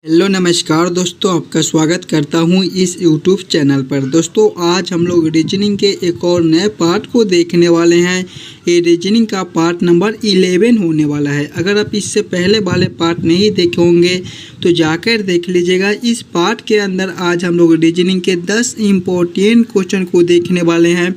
Hello नमस्कार दोस्तों, आपका स्वागत करता हूं इस यूट्यूब चैनल पर। दोस्तों आज हम लोग रीजनिंग के एक और नए पार्ट को देखने वाले हैं। ये रीजनिंग का पार्ट नंबर 11 होने वाला है। अगर आप इससे पहले वाले पार्ट नहीं देखे होंगे तो जाकर देख लीजिएगा। इस पार्ट के अंदर आज हम लोग रीजनिंग के 10 इम्पोर्टेंट क्वेश्चन को देखने वाले हैं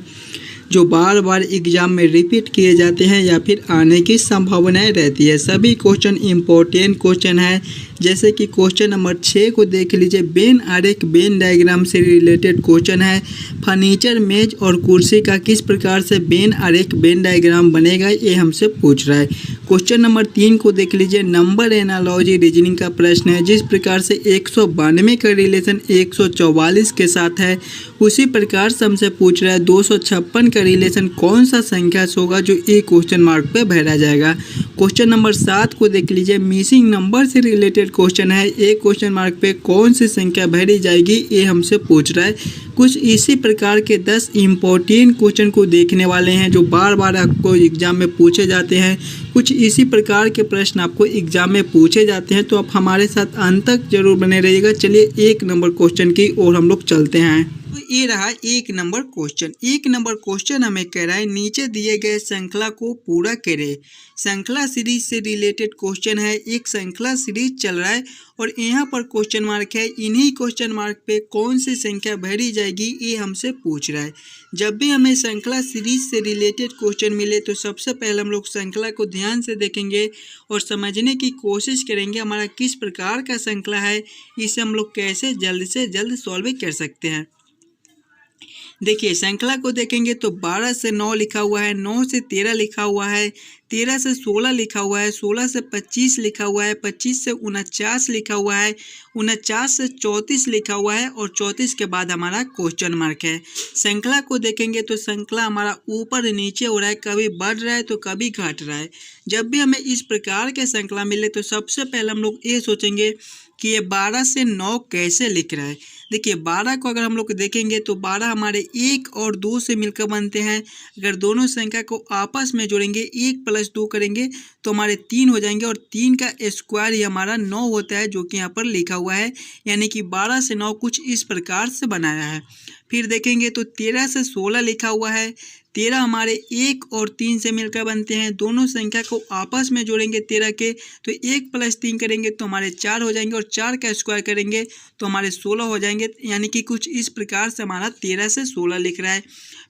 जो बार बार एग्जाम में रिपीट किए जाते हैं या फिर आने की संभावनाएं रहती है। सभी क्वेश्चन इम्पोर्टेंट क्वेश्चन है। जैसे कि क्वेश्चन नंबर 6 को देख लीजिए। वेन आरेख वेन डायग्राम से रिलेटेड क्वेश्चन है। फर्नीचर मेज और कुर्सी का किस प्रकार से वेन आरेख वेन डायग्राम बनेगा, ये हमसे पूछ रहा है। क्वेश्चन नंबर 3 को देख लीजिए। नंबर एनालॉजी रीजनिंग का प्रश्न है। जिस प्रकार से 192 का रिलेशन 144 के साथ है, उसी प्रकार से हमसे पूछ रहा है 256 का रिलेशन कौन सा संख्या से होगा, जो एक क्वेश्चन मार्क पे भरा जाएगा। क्वेश्चन नंबर 7 को देख लीजिए। मिसिंग नंबर से रिलेटेड क्वेश्चन है। एक क्वेश्चन मार्क पे कौन सी संख्या भरी जाएगी, ये हमसे पूछ रहा है। कुछ इसी प्रकार के 10 इम्पोर्टेंट क्वेश्चन को देखने वाले हैं जो बार बार आपको एग्जाम में पूछे जाते हैं। कुछ इसी प्रकार के प्रश्न आपको एग्जाम में पूछे जाते हैं, तो आप हमारे साथ अंत तक जरूर बने रहिएगा। चलिए 1 नंबर क्वेश्चन की ओर हम लोग चलते हैं। तो ये रहा 1 नंबर क्वेश्चन। 1 नंबर क्वेश्चन हमें कह रहा है नीचे दिए गए श्रृंखला को पूरा करें। श्रृंखला सीरीज से रिलेटेड क्वेश्चन है। एक श्रृंखला सीरीज चल रहा है और यहाँ पर क्वेश्चन मार्क है। इन्हीं क्वेश्चन मार्क पे कौन सी संख्या भरी जाएगी, ये हमसे पूछ रहा है। जब भी हमें श्रृंखला सीरीज से रिलेटेड क्वेश्चन मिले तो सबसे पहले हम लोग श्रृंखला को ध्यान से देखेंगे और समझने की कोशिश करेंगे हमारा किस प्रकार का श्रृंखला है, इसे हम लोग कैसे जल्द से जल्द सॉल्व कर सकते हैं। देखिए श्रृंखला को देखेंगे तो 12 से 9 लिखा हुआ है, 9 से 13 लिखा हुआ है, 13 से 16 लिखा हुआ है, 16 से 25 लिखा हुआ है, 25 से 49 लिखा हुआ है, 49 से 34 लिखा हुआ है और 34 के बाद हमारा क्वेश्चन मार्क है। श्रृंखला को देखेंगे तो श्रृंखला हमारा ऊपर नीचे हो रहा है, कभी बढ़ रहा है तो कभी घट रहा है। जब भी हमें इस प्रकार के श्रृंखला मिले तो सबसे पहले हम लोग ये सोचेंगे कि ये 12 से 9 कैसे लिख रहा है। देखिए 12 को अगर हम लोग देखेंगे तो 12 हमारे 1 और 2 से मिलकर बनते हैं। अगर दोनों संख्या को आपस में जोड़ेंगे, 1 + 2 करेंगे तो हमारे 3 हो जाएंगे और 3 का स्क्वायर ही हमारा 9 होता है, जो कि यहाँ पर लिखा हुआ है। यानी कि 12 से 9 कुछ इस प्रकार से बनाया है। फिर देखेंगे तो 13 से 16 लिखा हुआ है। 13 हमारे 1 और 3 से मिलकर बनते हैं। दोनों संख्या को आपस में जोड़ेंगे 13 के तो 1 + 3 करेंगे तो हमारे 4 हो जाएंगे और 4 का स्क्वायर करेंगे तो हमारे 16 हो जाएंगे। यानी कि कुछ इस प्रकार से हमारा 13 से 16 लिख रहा है।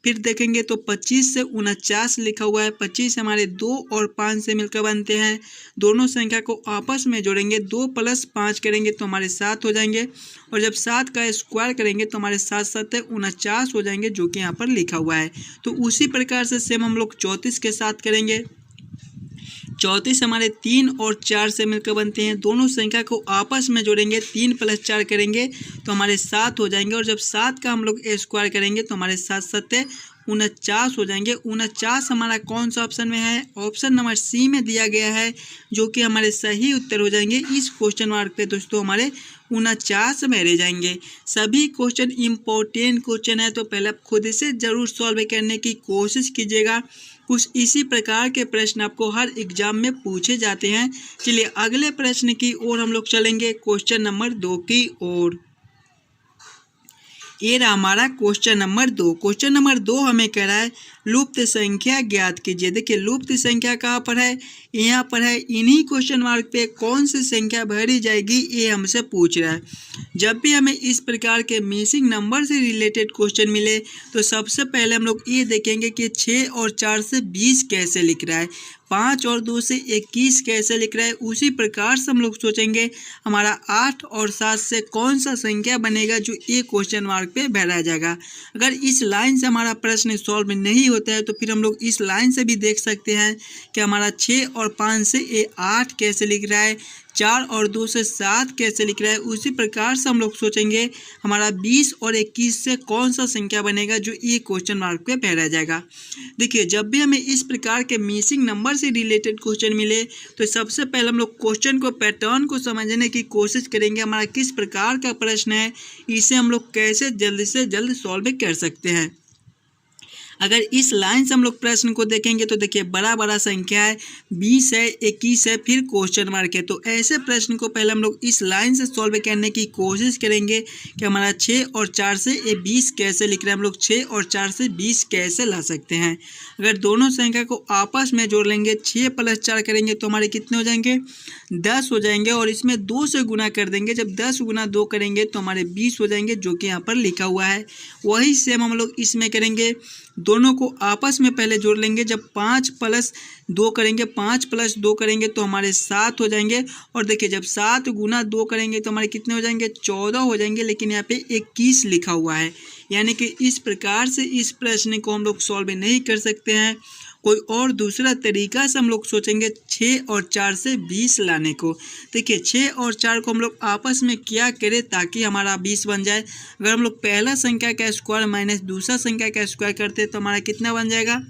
फिर देखेंगे तो 25 से 49 लिखा हुआ है। 25 हमारे 2 और 5 से मिलकर बनते हैं। दोनों संख्या को आपस में जोड़ेंगे, 2 + 5 करेंगे तो हमारे 7 हो जाएंगे और जब 7 का स्क्वायर करेंगे तो हमारे 7 × 7 = 49 हो जाएंगे, जो कि यहाँ पर लिखा हुआ है। तो उसी प्रकार से सेम हम लोग 34 के साथ करेंगे। 34 हमारे 3 और 4 से मिलकर बनते हैं। दोनों संख्या को आपस में जोड़ेंगे, 3 + 4 करेंगे तो हमारे 7 हो जाएंगे और जब 7 का हम लोग स्क्वायर करेंगे तो हमारे 7 × 7 = 49 हो जाएंगे। 49 हमारा कौन सा ऑप्शन में है? ऑप्शन नंबर सी में दिया गया है, जो कि हमारे सही उत्तर हो जाएंगे। इस क्वेश्चन मार्क पे दोस्तों हमारे 49 में रह जाएंगे। सभी क्वेश्चन इम्पोर्टेंट क्वेश्चन है, तो पहले आप खुद से ज़रूर सॉल्व करने की कोशिश कीजिएगा। कुछ इसी प्रकार के प्रश्न आपको हर एग्जाम में पूछे जाते हैं। चलिए अगले प्रश्न की ओर हम लोग चलेंगे, क्वेश्चन नंबर 2 की ओर। ये रहा हमारा क्वेश्चन नंबर 2। क्वेश्चन नंबर 2 हमें कह रहा है लुप्त संख्या ज्ञात कीजिए। देखिए लुप्त संख्या कहाँ पर है? यहाँ पर है। इन्हीं क्वेश्चन मार्क पे कौन सी संख्या भरी जाएगी, ये हमसे पूछ रहा है। जब भी हमें इस प्रकार के मिसिंग नंबर से रिलेटेड क्वेश्चन मिले तो सबसे पहले हम लोग ये देखेंगे कि 6 और 4 से 20 कैसे लिख रहा है, 5 और 2 से 21 कैसे लिख रहा है। उसी प्रकार से हम लोग सोचेंगे हमारा 8 और 7 से कौन सा संख्या बनेगा, जो एक क्वेश्चन मार्क पे भरा जाएगा। अगर इस लाइन से हमारा प्रश्न सॉल्व नहीं होता है तो फिर हम लोग इस लाइन से भी देख सकते हैं कि हमारा 6 और 5 से 8 कैसे लिख रहा है, 4 और 2 से 7 कैसे लिख रहा है। उसी प्रकार से हम लोग सोचेंगे हमारा 20 और 21 से कौन सा संख्या बनेगा, जो ये क्वेश्चन मार्क पे भरा जाएगा। देखिए जब भी हमें इस प्रकार के मिसिंग नंबर से रिलेटेड क्वेश्चन मिले तो सबसे पहले हम लोग क्वेश्चन को पैटर्न को समझने की कोशिश करेंगे। हमारा किस प्रकार का प्रश्न है, इसे हम लोग कैसे जल्द से जल्द सॉल्व कर सकते हैं। अगर इस लाइन से हम लोग प्रश्न को देखेंगे तो देखिए बड़ा बड़ा संख्या है, 20 है, 21 है, फिर क्वेश्चन मार्क है। तो ऐसे प्रश्न को पहले हम लोग इस लाइन से सॉल्व करने की कोशिश करेंगे कि हमारा 6 और 4 से ये 20 कैसे लिख रहे हैं, हम लोग 6 और 4 से 20 कैसे ला सकते हैं। अगर दोनों संख्या को आपस में जोड़ लेंगे, 6 + 4 करेंगे तो हमारे कितने हो जाएंगे, 10 हो जाएंगे। और इसमें 2 से गुना कर देंगे, जब 10 × 2 करेंगे तो हमारे 20 हो जाएंगे, जो कि यहाँ पर लिखा हुआ है। वही सेम हम लोग इसमें करेंगे, दोनों को आपस में पहले जोड़ लेंगे। जब 5 + 2 करेंगे, 5 + 2 करेंगे तो हमारे 7 हो जाएंगे। और देखिए जब 7 × 2 करेंगे तो हमारे कितने हो जाएंगे, 14 हो जाएंगे, लेकिन यहाँ पे 21 लिखा हुआ है। यानी कि इस प्रकार से इस प्रश्न को हम लोग सॉल्व नहीं कर सकते हैं। कोई और दूसरा तरीका से हम लोग सोचेंगे 6 और 4 से 20 लाने को। देखिए 6 और 4 को हम लोग आपस में क्या करें ताकि हमारा 20 बन जाए। अगर हम लोग पहला संख्या का स्क्वायर माइनस दूसरा संख्या का स्क्वायर करते हैं तो हमारा कितना बन जाएगा,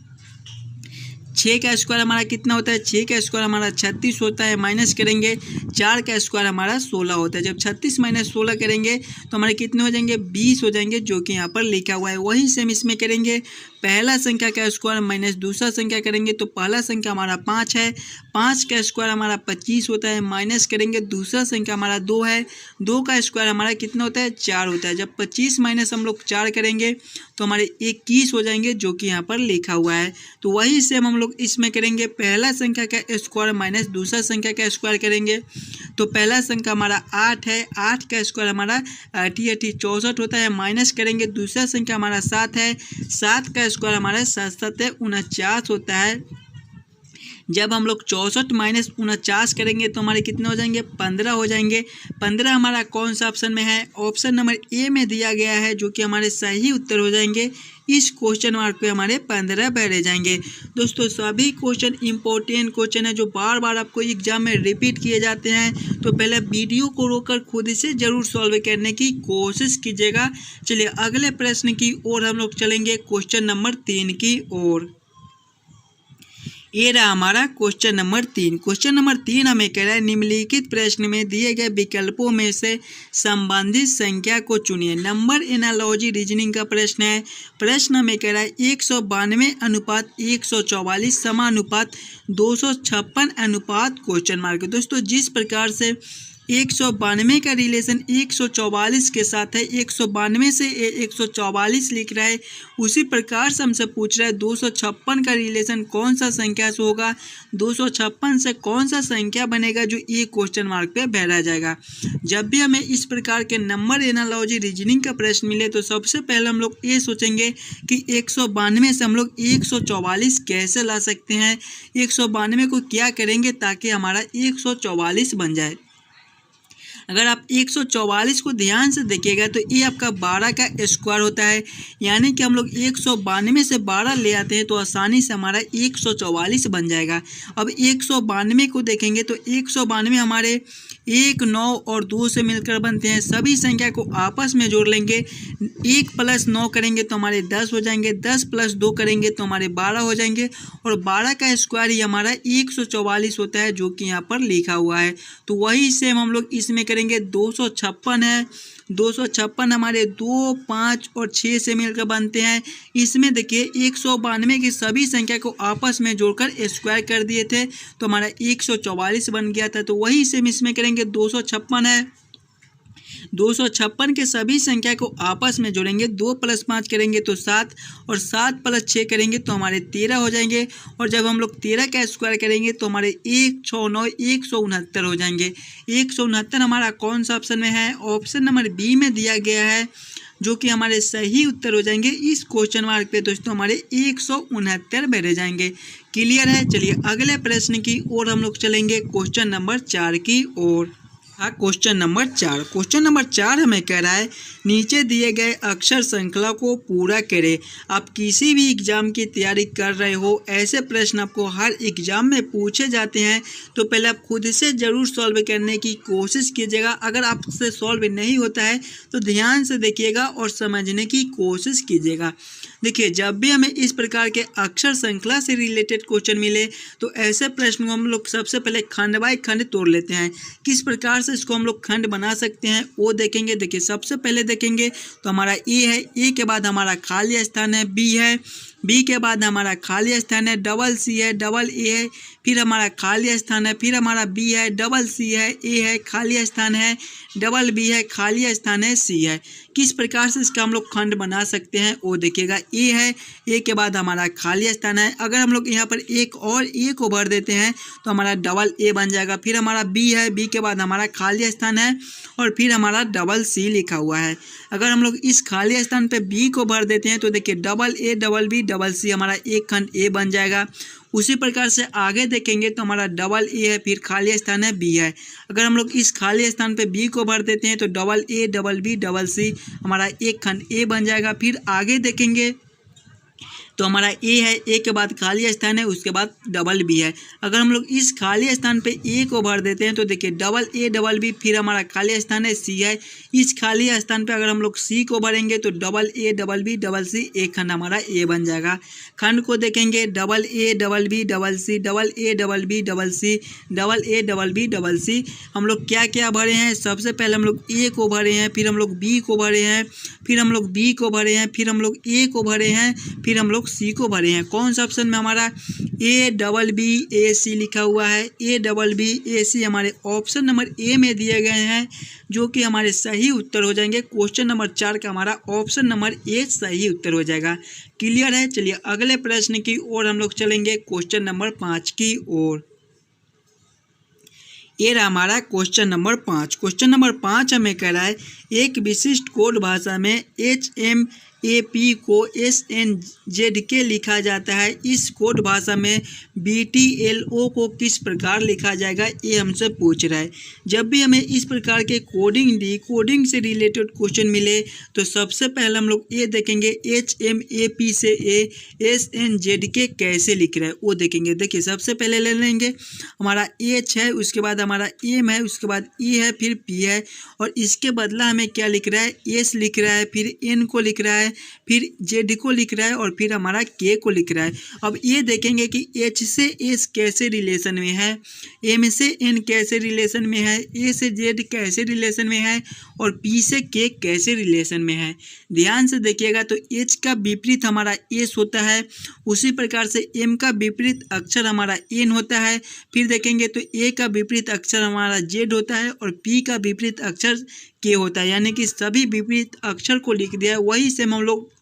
6 का स्क्वायर हमारा कितना होता है, 6 का स्क्वायर हमारा 36 होता है। माइनस करेंगे 4 का स्क्वायर हमारा 16 होता है। जब 36 - 16 करेंगे तो हमारे कितने हो जाएंगे, 20 हो जाएंगे, जो कि यहाँ पर लिखा हुआ है। वही सेम इसमें करेंगे, पहला संख्या का स्क्वायर माइनस दूसरा संख्या करेंगे तो पहला संख्या हमारा 5 है, 5 का स्क्वायर हमारा 25 होता है। माइनस करेंगे दूसरा संख्या हमारा 2 है, 2 का स्क्वायर हमारा कितना होता है, 4 होता है। जब 25 - हम लोग 4 करेंगे तो हमारे 21 हो जाएंगे, जो कि यहाँ पर लिखा हुआ है। तो वही सेम हम लोग इसमें करेंगे, पहला संख्या का स्क्वायर माइनस दूसरा संख्या का स्क्वायर करेंगे तो पहला संख्या हमारा 8 है, 8 का स्क्वायर हमारा 8 × 8 = 64 होता है। माइनस करेंगे दूसरा संख्या हमारा 7 है, 7 का स्क्वायर हमारा 7 × 7 = 49 होता है। जब हम लोग 64 - 49 करेंगे तो हमारे कितने हो जाएंगे, 15 हो जाएंगे। 15 हमारा कौन सा ऑप्शन में है, ऑप्शन नंबर ए में दिया गया है, जो कि हमारे सही उत्तर हो जाएंगे। इस क्वेश्चन मार्क पे हमारे 15 बैठे जाएंगे। दोस्तों सभी क्वेश्चन इंपॉर्टेंट क्वेश्चन है जो बार बार आपको एग्जाम में रिपीट किए जाते हैं, तो पहले वीडियो को रोककर खुद से जरूर सॉल्व करने की कोशिश कीजिएगा। चलिए अगले प्रश्न की ओर हम लोग चलेंगे, क्वेश्चन नंबर 3 की ओर। ये रहा हमारा क्वेश्चन नंबर 3। क्वेश्चन नंबर 3 हमें कह रहा है, निम्नलिखित प्रश्न में दिए गए विकल्पों में से संबंधित संख्या को चुनिए। नंबर एनालॉजी रीजनिंग का प्रश्न है। प्रश्न हमें कह रहा है 192:144 समानुपात 256 क्वेश्चन मार्क। दोस्तों जिस प्रकार से 192 का रिलेशन 144 के साथ है, 192 से 144 लिख रहा है, उसी प्रकार से हमसे पूछ रहा है 256 का रिलेशन कौन सा संख्या से होगा, 256 से कौन सा संख्या बनेगा जो ये क्वेश्चन मार्क पे बैठा जाएगा। जब भी हमें इस प्रकार के नंबर एनालॉजी रीजनिंग का प्रश्न मिले तो सबसे पहले हम लोग ये सोचेंगे कि 192 से हम लोग 144 कैसे ला सकते हैं, 192 को क्या करेंगे ताकि हमारा 144 बन जाए। अगर आप 144 को ध्यान से देखिएगा तो ये आपका 12 का स्क्वायर होता है, यानी कि हम लोग 192 से 12 ले आते हैं तो आसानी से हमारा 144 बन जाएगा। अब 192 को देखेंगे तो 192 हमारे 1, 9 और 2 से मिलकर बनते हैं। सभी संख्या को आपस में जोड़ लेंगे, 1 + 9 करेंगे तो हमारे 10 हो जाएंगे, 10 + 2 करेंगे तो हमारे 12 हो जाएंगे, और 12 का स्क्वायर ही हमारा 144 होता है, जो कि यहाँ पर लिखा हुआ है। तो वही सेम हम लोग इसमें करेंगे, 256 है, 256 हमारे 2, 5 और 6 से मिलकर बनते हैं। इसमें देखिए 192 की सभी संख्या को आपस में जोड़कर स्क्वायर कर दिए थे तो हमारा 144 बन गया था। तो वही सेम इसमें करेंगे, 256 है, 256 के सभी संख्या को आपस में जोड़ेंगे, 2 + 5 करेंगे तो 7, और 7 + 6 करेंगे तो हमारे 13 हो जाएंगे, और जब हम लोग 13 का स्क्वायर करेंगे तो हमारे 1, 6, 9 169 हो जाएंगे। 169 हमारा कौन सा ऑप्शन में है, ऑप्शन नंबर बी में दिया गया है, जो कि हमारे सही उत्तर हो जाएंगे। इस क्वेश्चन मार्क पे दोस्तों हमारे 169 बैठे जाएंगे। क्लियर है। चलिए अगले प्रश्न की ओर हम लोग चलेंगे, क्वेश्चन नंबर 4 की ओर। Question number 4। क्वेश्चन नंबर 4 हमें कह रहा है, नीचे दिए गए अक्षर श्रृंखला को पूरा करें। आप किसी भी एग्जाम की तैयारी कर रहे हो, ऐसे प्रश्न आपको हर एग्जाम में पूछे जाते हैं, तो पहले आप खुद से ज़रूर सॉल्व करने की कोशिश कीजिएगा। अगर आपसे सॉल्व नहीं होता है तो ध्यान से देखिएगा और समझने की कोशिश कीजिएगा। देखिए जब भी हमें इस प्रकार के अक्षर श्रृंखला से रिलेटेड क्वेश्चन मिले तो ऐसे प्रश्न को हम लोग सबसे पहले खंड बाय खंड तोड़ लेते हैं। किस प्रकार से इसको हम लोग खंड बना सकते हैं वो देखेंगे। देखिए सबसे पहले देखेंगे तो हमारा ए है, ए के बाद हमारा खाली स्थान है, बी है, बी के बाद हमारा खाली स्थान है, डबल सी है, डबल ए है, फिर हमारा खाली स्थान है, फिर हमारा बी है, डबल सी है, ए है, खाली स्थान है, डबल बी है, खाली स्थान है, सी है। किस प्रकार से इसका हम लोग खंड बना सकते हैं वो देखिएगा। ए है, ए के बाद हमारा खाली स्थान है, अगर हम लोग यहाँ पर एक और ए को भर देते हैं तो हमारा डबल ए बन जाएगा। फिर हमारा बी है, बी के बाद हमारा खाली स्थान है और फिर हमारा डबल सी लिखा हुआ है। अगर हम लोग इस खाली स्थान पे बी को भर देते हैं तो देखिए double A, double B, double C, हमारा एक खंड ए बन जाएगा। उसी प्रकार से आगे देखेंगे तो हमारा डबल ए है, फिर खाली स्थान है, बी है। अगर हम लोग इस खाली स्थान पे बी को भर देते हैं तो double A, double B, double C, हमारा एक खंड ए बन जाएगा। फिर आगे देखेंगे तो हमारा ए है, ए के बाद खाली स्थान है, उसके बाद डबल बी है। अगर हम लोग इस खाली स्थान पे ए को भर देते हैं तो देखिए डबल ए, डबल बी, फिर हमारा खाली स्थान है, सी है। इस खाली स्थान पे अगर हम लोग सी को भरेंगे तो double A, double B, double C, एक खंड हमारा ए बन जाएगा। खंड को देखेंगे double A, double B, double C, double A, double B, double C, double A, double B, double C. हम लोग क्या क्या भरे हैं, सबसे पहले हम लोग ए को भरे हैं, फिर हम लोग बी को भरे हैं, फिर हम लोग बी को भरे हैं, फिर हम लोग ए को भरे हैं, फिर हम लोग सी को भरे हैं। कौन सा ऑप्शन में हमारा ए डबल बी ए सी लिखा हुआ है, ए डबल बी ए सी हमारे ऑप्शन नंबर ए में दिए गए हैं, जो कि हमारे सही उत्तर हो जाएंगे। क्वेश्चन नंबर 4 का हमारा ऑप्शन नंबर ए सही उत्तर हो जाएगा। क्लियर है। चलिए अगले प्रश्न की ओर हम लोग चलेंगे, क्वेश्चन नंबर 5 की ओर। ये रहा हमारा क्वेश्चन नंबर 5। क्वेश्चन नंबर 5 हमें कह रहा है एक विशिष्ट कोड भाषा में HMAP को SNZK लिखा जाता है। इस कोड भाषा में BTLO को किस प्रकार लिखा जाएगा, ये हमसे पूछ रहा है। जब भी हमें इस प्रकार के कोडिंग डिकोडिंग से रिलेटेड क्वेश्चन मिले तो सबसे पहले हम लोग ये देखेंगे HMAP से SNZK कैसे लिख रहा है वो देखेंगे। देखिए सबसे पहले ले लेंगे हमारा H है, उसके बाद हमारा M है, उसके बाद E है, फिर P है, और इसके बदला हमें क्या लिख रहा है, S लिख रहा है, फिर N को लिख रहा है, फिर Z को लिख रहा है और फिर हमारा K को लिख रहा है। अब ये देखेंगे कि H से S कैसे रिलेशन में है, M से N कैसे रिलेशन में है, A से Z कैसे रिलेशन में है और P से K कैसे रिलेशन में है। ध्यान से देखिएगा तो H का विपरीत हमारा S होता है, उसी प्रकार से M का विपरीत अक्षर हमारा N होता है। फिर देखेंगे तो A का विपरीत अक्षर हमारा Z होता है और P का विपरीत अक्षर K होता है। यानी कि सभी विपरीत अक्षर को लिख दिया है, वही से हम लोग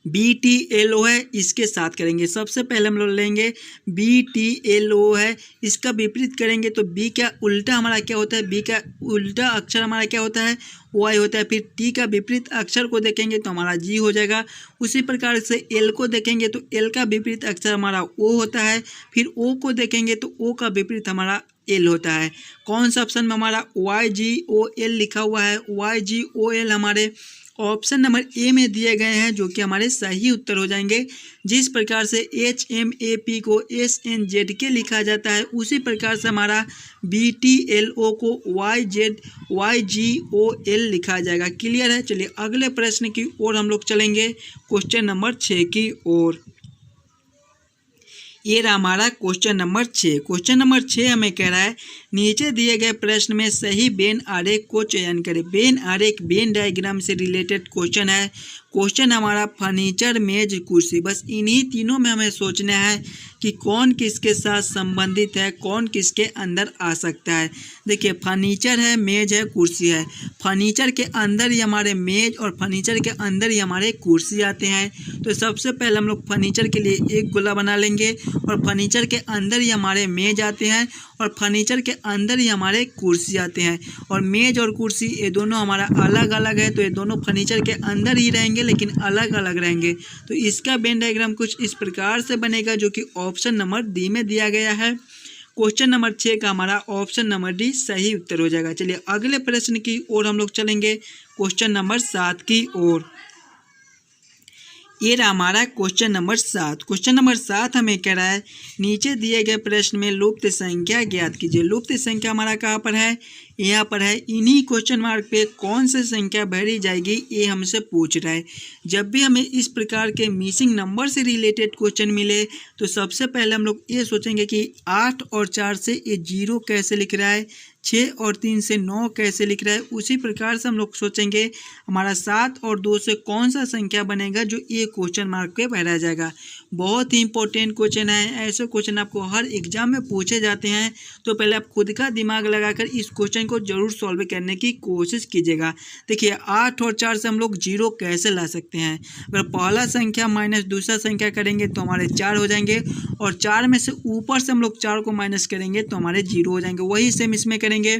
BTLO है इसके साथ करेंगे। सबसे पहले हम लोग लेंगे BTLO है, इसका विपरीत करेंगे तो B का उल्टा हमारा क्या होता है, B का उल्टा अक्षर हमारा क्या होता है, Y होता है। फिर T का विपरीत अक्षर को देखेंगे तो हमारा G हो जाएगा। उसी प्रकार से L को देखेंगे तो L का विपरीत अक्षर हमारा O होता है। फिर O को देखेंगे तो O का विपरीत हमारा L होता है। कौन सा ऑप्शन में हमारा YGOL लिखा हुआ है, YGOL हमारे ऑप्शन नंबर ए में दिए गए हैं, जो कि हमारे सही उत्तर हो जाएंगे। जिस प्रकार से HMAP को SNZK लिखा जाता है, उसी प्रकार से हमारा BTLO को YGOL लिखा जाएगा। क्लियर है। चलिए अगले प्रश्न की ओर हम लोग चलेंगे, क्वेश्चन नंबर 6 की ओर। ये रहा हमारा क्वेश्चन नंबर 6। क्वेश्चन नंबर 6 हमें कह रहा है नीचे दिए गए प्रश्न में सही वेन आरेख को चयन करें। वेन आरेख वेन डायग्राम से रिलेटेड क्वेश्चन है। क्वेश्चन हमारा फर्नीचर, मेज, कुर्सी, बस इन्हीं तीनों में हमें सोचना है कि कौन किसके साथ संबंधित है, कौन किसके अंदर आ सकता है। देखिए फर्नीचर है, मेज है, कुर्सी है। फर्नीचर के अंदर ही हमारे मेज और फर्नीचर के अंदर ही हमारे कुर्सी आते हैं। तो सबसे पहले हम लोग फर्नीचर के लिए एक गोला बना लेंगे और फर्नीचर के अंदर ही हमारे मेज आते हैं और फर्नीचर के अंदर ही हमारे कुर्सी आते हैं। और मेज और कुर्सी ये दोनों हमारा अलग अलग है, तो ये दोनों फर्नीचर के अंदर ही रहेंगे लेकिन अलग अलग रहेंगे। तो इसका वेन डायग्राम कुछ इस प्रकार से बनेगा, जो कि ऑप्शन नंबर डी में दिया गया है। क्वेश्चन नंबर 6 का हमारा ऑप्शन नंबर डी सही उत्तर हो जाएगा। चलिए अगले प्रश्न की ओर हम लोग चलेंगे, क्वेश्चन नंबर 7 की ओर। ये रहा हमारा क्वेश्चन नंबर 7। क्वेश्चन नंबर 7 हमें कह रहा है नीचे दिए गए प्रश्न में लुप्त संख्या ज्ञात कीजिए। लुप्त संख्या हमारा कहाँ पर है, यहाँ पर है। इन्हीं क्वेश्चन मार्क पे कौन सी संख्या भरी जाएगी ये हमसे पूछ रहा है। जब भी हमें इस प्रकार के मिसिंग नंबर से रिलेटेड क्वेश्चन मिले तो सबसे पहले हम लोग ये सोचेंगे कि 8 और 4 से ये 0 कैसे लिख रहा है, 6 और 3 से 9 कैसे लिख रहा है, उसी प्रकार से हम लोग सोचेंगे हमारा 7 और 2 से कौन सा संख्या बनेगा जो ये क्वेश्चन मार्क पे भरा जाएगा। बहुत ही इंपॉर्टेंट क्वेश्चन है, ऐसे क्वेश्चन आपको हर एग्जाम में पूछे जाते हैं, तो पहले आप खुद का दिमाग लगाकर इस क्वेश्चन को जरूर सॉल्व करने की कोशिश कीजिएगा। देखिए 8 और 4 से हम लोग 0 कैसे ला सकते हैं। अगर पहला संख्या माइनस दूसरा संख्या करेंगे तो हमारे 4 हो जाएंगे, और 4 में से ऊपर से हम लोग 4 को माइनस करेंगे तो हमारे 0 हो जाएंगे। वही सेम इसमें करेंगे,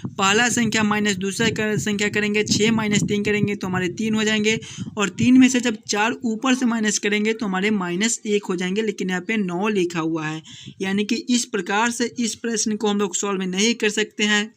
पहला संख्या माइनस दूसरा संख्या करेंगे, 6 माइनस 3 करेंगे तो हमारे 3 हो जाएंगे, और 3 में से जब 4 ऊपर से माइनस करेंगे तो हमारे -1 हो जाएंगे, लेकिन यहाँ पे 9 लिखा हुआ है। यानी कि इस प्रकार से इस प्रश्न को हम लोग सॉल्व नहीं कर सकते हैं।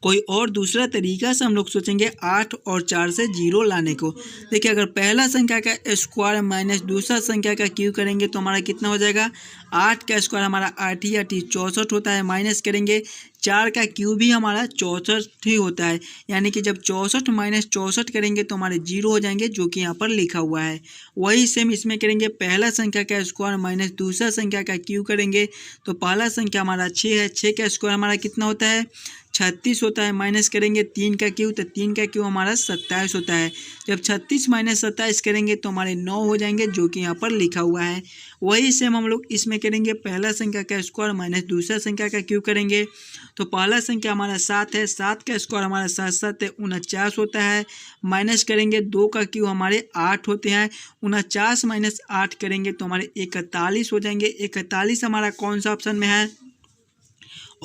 कोई और दूसरा तरीका से हम लोग सोचेंगे 8 और 4 से 0 लाने को। देखिए अगर पहला संख्या का स्क्वायर माइनस दूसरा संख्या का क्यूब करेंगे तो हमारा कितना हो जाएगा, 8 का स्क्वायर हमारा 8 ही 8 64 होता है, माइनस करेंगे 4 का क्यूब भी हमारा 64 ही होता है। यानी कि जब 64 माइनस 64 करेंगे तो हमारे 0 हो जाएंगे, जो कि यहाँ पर लिखा हुआ है। वही सेम इसमें करेंगे, पहला संख्या का स्क्वायर माइनस दूसरा संख्या का क्यूब करेंगे तो पहला संख्या हमारा 6 है, 6 का स्क्वायर हमारा कितना होता है, 36 होता है, माइनस करेंगे 3 का क्यूब तो 3 का क्यूब हमारा 27 होता है। जब 36 माइनस 27 करेंगे तो हमारे 9 हो जाएंगे, जो कि यहाँ पर लिखा हुआ है। वही सेम हम लोग इसमें करेंगे, पहला संख्या का स्क्वायर माइनस दूसरा संख्या का क्यूब करेंगे तो पहला संख्या हमारा 7 है, 7 का स्क्वायर हमारा 7 7 49 होता है, माइनस करेंगे 2 का क्यूब हमारे 8 होते हैं, 49 माइनस 8 करेंगे तो हमारे 41 हो जाएंगे। 41 हमारा कौन सा ऑप्शन में है,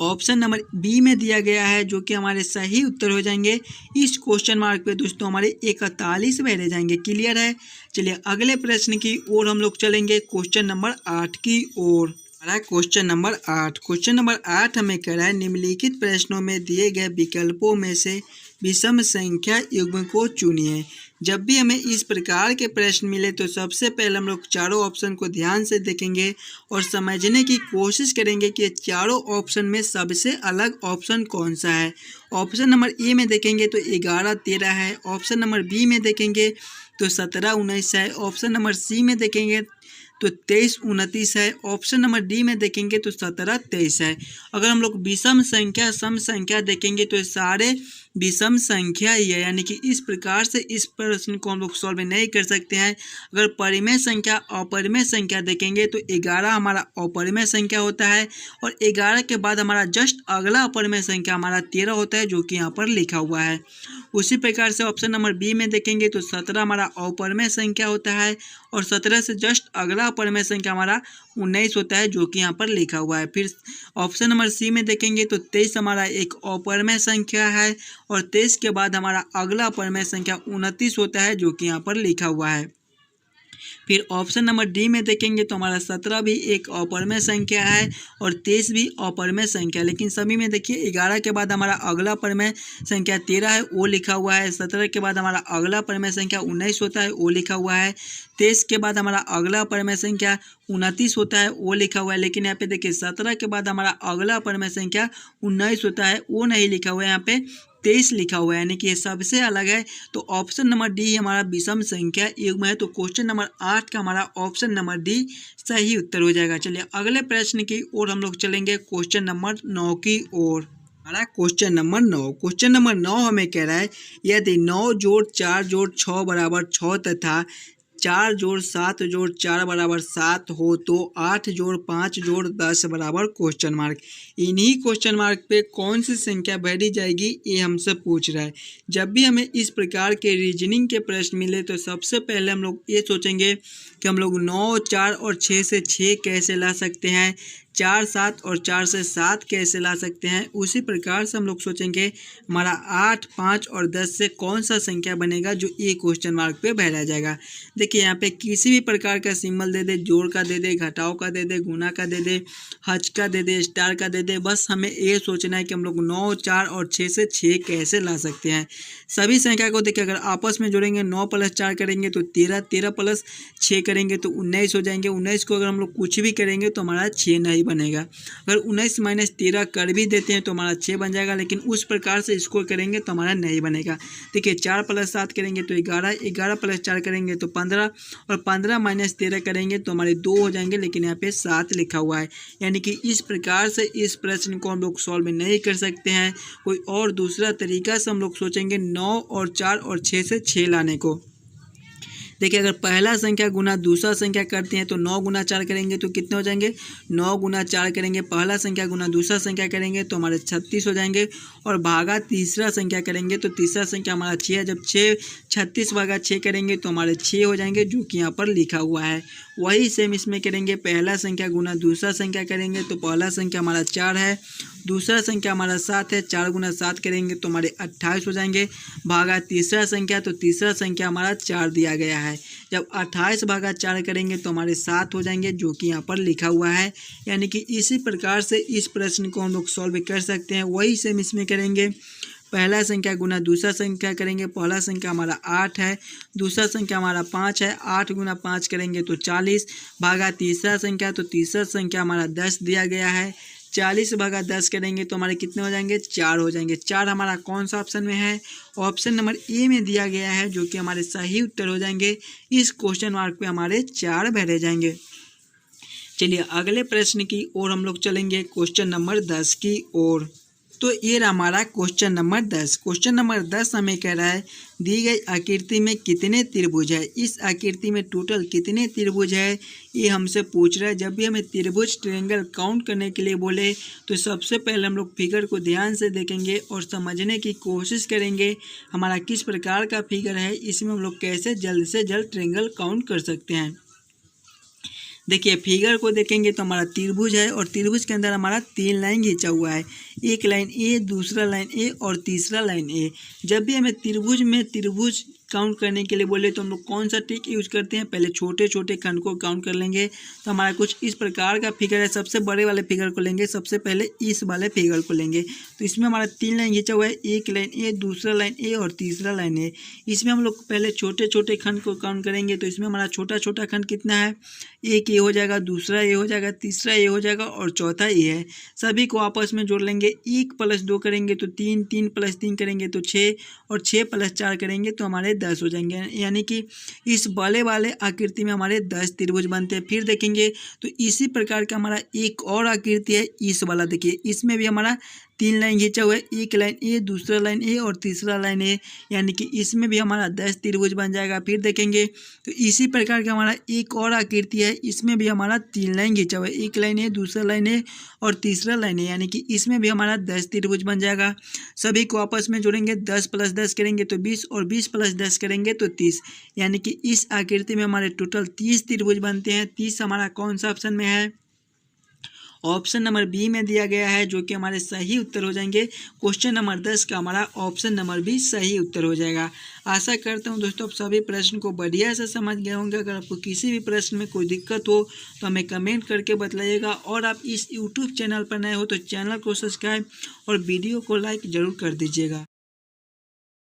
ऑप्शन नंबर बी में दिया गया है, जो कि हमारे सही उत्तर हो जाएंगे। इस क्वेश्चन मार्क पे दोस्तों हमारे 41 रह जाएंगे। क्लियर है। चलिए अगले प्रश्न की ओर हम लोग चलेंगे, क्वेश्चन नंबर 8 की ओर। हमारा क्वेश्चन नंबर 8 हमें कह रहा है, निम्नलिखित प्रश्नों में दिए गए विकल्पों में से विषम संख्या युग्म को चुनिए। जब भी हमें इस प्रकार के प्रश्न मिले तो सबसे पहले हम लोग चारों ऑप्शन को ध्यान से देखेंगे और समझने की कोशिश करेंगे कि चारों ऑप्शन में सबसे अलग ऑप्शन कौन सा है। ऑप्शन नंबर ए में देखेंगे तो 11 13 है, ऑप्शन नंबर बी में देखेंगे तो 17 19 है, ऑप्शन नंबर सी में देखेंगे तो 23 29 है, ऑप्शन नंबर डी में देखेंगे तो 17 23 है। अगर हम लोग विषम संख्या सम संख्या देखेंगे तो सारे विषम संख्या ही है, यानी कि इस प्रकार से इस प्रश्न को हम लोग सॉल्व नहीं कर सकते हैं। अगर परिमेय संख्या अपरिमेय संख्या देखेंगे तो 11 हमारा अपरिमेय संख्या होता है, और 11 के बाद हमारा जस्ट अगला अपरिमेय संख्या हमारा 13 होता है, जो कि यहाँ पर लिखा हुआ है। उसी प्रकार से ऑप्शन नंबर बी में देखेंगे तो 17 हमारा अपरिमेय संख्या होता है, और 17 से जस्ट अगला अपरिमेय संख्या हमारा 19 होता है, जो कि यहाँ पर लिखा हुआ है। फिर ऑप्शन नंबर सी में देखेंगे तो 23 हमारा एक अपरिमेय संख्या है, और 23 के बाद हमारा अगला अपरिमेय संख्या 29 होता है, जो कि यहाँ पर लिखा हुआ है। फिर ऑप्शन नंबर डी में देखेंगे तो हमारा 17 भी एक अपरिमेय संख्या है, और 23 भी अपरिमेय संख्या है, लेकिन सभी में देखिए 11 के बाद हमारा अगला अपरिमेय संख्या 13 है, वो लिखा हुआ है। 17 के बाद हमारा अगला अपरिमेय संख्या 19 होता है, वो लिखा हुआ है। 23 के बाद हमारा अगला अपरिमेय संख्या 29 होता है, वो लिखा हुआ है। लेकिन यहाँ पे देखिए 17 के बाद हमारा अगला अपरिमेय संख्या 19 होता है, वो नहीं लिखा हुआ है, यहाँ पे 23 लिखा हुआ है, यानी कि ये सबसे अलग है। तो ऑप्शन नंबर डी हमारा विषम संख्या युग्म है। तो क्वेश्चन नंबर 8 का हमारा ऑप्शन नंबर डी सही उत्तर हो जाएगा। चलिए अगले प्रश्न की ओर हम लोग चलेंगे, क्वेश्चन नंबर 9 की ओर। हमारा क्वेश्चन नंबर 9 हमें कह रहा है, यदि 9 जोड़ 4 जोड़ 6 बराबर 6 तथा 4 जोड़ 7 जोड़ 4 बराबर 7 हो तो 8 जोड़ 5 जोड़ 10 बराबर क्वेश्चन मार्क। इन्हीं क्वेश्चन मार्क पे कौन सी संख्या भरी जाएगी, ये हमसे पूछ रहा है। जब भी हमें इस प्रकार के रीजनिंग के प्रश्न मिले तो सबसे पहले हम लोग ये सोचेंगे कि हम लोग 9 4 और 6 से 6 कैसे ला सकते हैं, 4 7 और 4 से 7 कैसे ला सकते हैं। उसी प्रकार से हम लोग सोचेंगे हमारा 8 5 और 10 से कौन सा संख्या बनेगा जो ये क्वेश्चन मार्क पे भरा जाएगा। देखिए यहाँ पे किसी भी प्रकार का सिंबल दे दे, जोड़ का दे दे, घटाव का दे दे, गुना का दे दे, हज का दे दे, स्टार का दे दे, बस हमें ये सोचना है कि हम लोग 9 4 और 6 से 6 कैसे ला सकते हैं। सभी संख्या को देखिए अगर आपस में जोड़ेंगे 9 + 4 करेंगे तो 13, 13 + 6 करेंगे तो 19 हो जाएंगे। 19 को अगर हम लोग कुछ भी करेंगे तो हमारा 6 नहीं बनेगा। अगर 19 माइनस 13 कर भी देते हैं तो हमारा 6 बन जाएगा, लेकिन उस प्रकार से स्कोर करेंगे तो हमारा नहीं बनेगा। देखिए 4 प्लस 7 करेंगे तो 11, 11 प्लस 4 करेंगे तो 15, और 15 माइनस 13 करेंगे तो हमारे 2 हो जाएंगे, लेकिन यहाँ पे 7 लिखा हुआ है। यानी कि इस प्रकार से इस प्रश्न को हम लोग सॉल्व नहीं कर सकते हैं। कोई और दूसरा तरीका से हम लोग सोचेंगे 9 और 4 और 6 से 6 लाने को। देखिए अगर पहला संख्या गुना दूसरा संख्या करते हैं तो 9 गुना 4 करेंगे तो कितने हो जाएंगे, 9 गुना 4 करेंगे, पहला संख्या गुना दूसरा संख्या करेंगे तो हमारे 36 हो जाएंगे, और भागा तीसरा संख्या करेंगे तो तीसरा संख्या हमारा 6 है। जब 36 भागा 6 करेंगे तो हमारे 6 हो जाएंगे, जो कि यहाँ पर लिखा हुआ है। वही सेम इसमें करेंगे, पहला संख्या गुना दूसरा संख्या करेंगे तो पहला संख्या हमारा 4 है, दूसरा संख्या हमारा 7 है, 4 गुना 7 करेंगे तो हमारे 28 हो जाएंगे, भागा तीसरा संख्या तो तीसरा संख्या हमारा 4 दिया गया है। जब 28 भागा 4 करेंगे तो हमारे 7 हो जाएंगे, जो कि यहाँ पर लिखा हुआ है। यानी कि इसी प्रकार से इस प्रश्न को हम लोग सॉल्व कर सकते हैं। वही सेम इसमें करेंगे, पहला संख्या गुना दूसरा संख्या करेंगे, पहला संख्या हमारा 8 है, दूसरा संख्या हमारा 5 है, 8 गुना 5 करेंगे तो 40, भागा तीसरा संख्या तो तीसरा संख्या हमारा 10 दिया गया है, 40 भागा 10 करेंगे तो हमारे कितने हो जाएंगे, 4 हो जाएंगे। 4 हमारा कौन सा ऑप्शन में है, ऑप्शन नंबर ए में दिया गया है, जो कि हमारे सही उत्तर हो जाएंगे। इस क्वेश्चन मार्क पे हमारे 4 भरे जाएंगे। चलिए अगले प्रश्न की ओर हम लोग चलेंगे, क्वेश्चन नंबर 10 की ओर। तो ये रहा हमारा क्वेश्चन नंबर 10। क्वेश्चन नंबर 10 हमें कह रहा है दी गई आकृति में कितने त्रिभुज है। इस आकृति में टोटल कितने त्रिभुज है ये हमसे पूछ रहा है। जब भी हमें त्रिभुज ट्रायंगल काउंट करने के लिए बोले तो सबसे पहले हम लोग फिगर को ध्यान से देखेंगे और समझने की कोशिश करेंगे हमारा किस प्रकार का फिगर है, इसमें हम लोग कैसे जल्द से जल्द ट्रायंगल काउंट कर सकते हैं। देखिए फिगर को देखेंगे तो हमारा त्रिभुज है, और त्रिभुज के अंदर हमारा 3 लाइन खींचा हुआ है, एक लाइन ए, दूसरा लाइन ए और तीसरा लाइन ए। जब भी हमें त्रिभुज में त्रिभुज काउंट करने के लिए बोले तो हम लोग कौन सा ट्रिक यूज करते हैं, पहले छोटे छोटे खंड को काउंट कर लेंगे। तो हमारा कुछ इस प्रकार का फिगर है, सबसे बड़े वाले फिगर को लेंगे, सबसे पहले इस वाले फिगर को लेंगे। तो इसमें हमारा 3 लाइन खींचा हुआ है, एक लाइन ए, दूसरा लाइन ए और तीसरा लाइन ए। इसमें हम लोग पहले छोटे छोटे खंड को काउंट करेंगे। तो इसमें हमारा छोटा छोटा खंड कितना है, एक ए हो जाएगा, दूसरा ए हो जाएगा, तीसरा ए हो जाएगा और चौथा ए है। सभी को आपस में जोड़ लेंगे, 1 + 2 करेंगे तो 3, 3 + 3 करेंगे तो 6 और 6 + 4 करेंगे तो हमारे 10 हो जाएंगे। यानी कि इस बड़े वाले आकृति में हमारे 10 त्रिभुज बनते हैं। फिर देखेंगे तो इसी प्रकार का हमारा एक और आकृति है, इस वाला देखिए, इसमें भी हमारा 3 लाइन खींचा हुआ है, एक लाइन ए, दूसरा लाइन ए और तीसरा लाइन ए। यानी कि इसमें भी हमारा 10 त्रिभुज बन जाएगा। फिर देखेंगे तो इसी प्रकार का हमारा एक और आकृति है, इसमें भी हमारा 3 लाइन खींचा हुआ है, एक लाइन ए, दूसरा लाइन ए और तीसरा लाइन ए। यानी कि इसमें भी हमारा 10 त्रिभुज बन जाएगा। सभी को आपस में जोड़ेंगे, 10 + 10 करेंगे तो 20 और 20 + 10 करेंगे तो 30। यानी कि इस आकृति में हमारे टोटल 30 त्रिभुज बनते हैं। 30 हमारा कौन सा ऑप्शन में है, ऑप्शन नंबर बी में दिया गया है, जो कि हमारे सही उत्तर हो जाएंगे। क्वेश्चन नंबर 10 का हमारा ऑप्शन नंबर बी सही उत्तर हो जाएगा। आशा करता हूं दोस्तों आप सभी प्रश्न को बढ़िया से समझ गए होंगे। अगर आपको किसी भी प्रश्न में कोई दिक्कत हो तो हमें कमेंट करके बताइएगा, और आप इस यूट्यूब चैनल पर नए हो तो चैनल को सब्सक्राइब और वीडियो को लाइक ज़रूर कर दीजिएगा।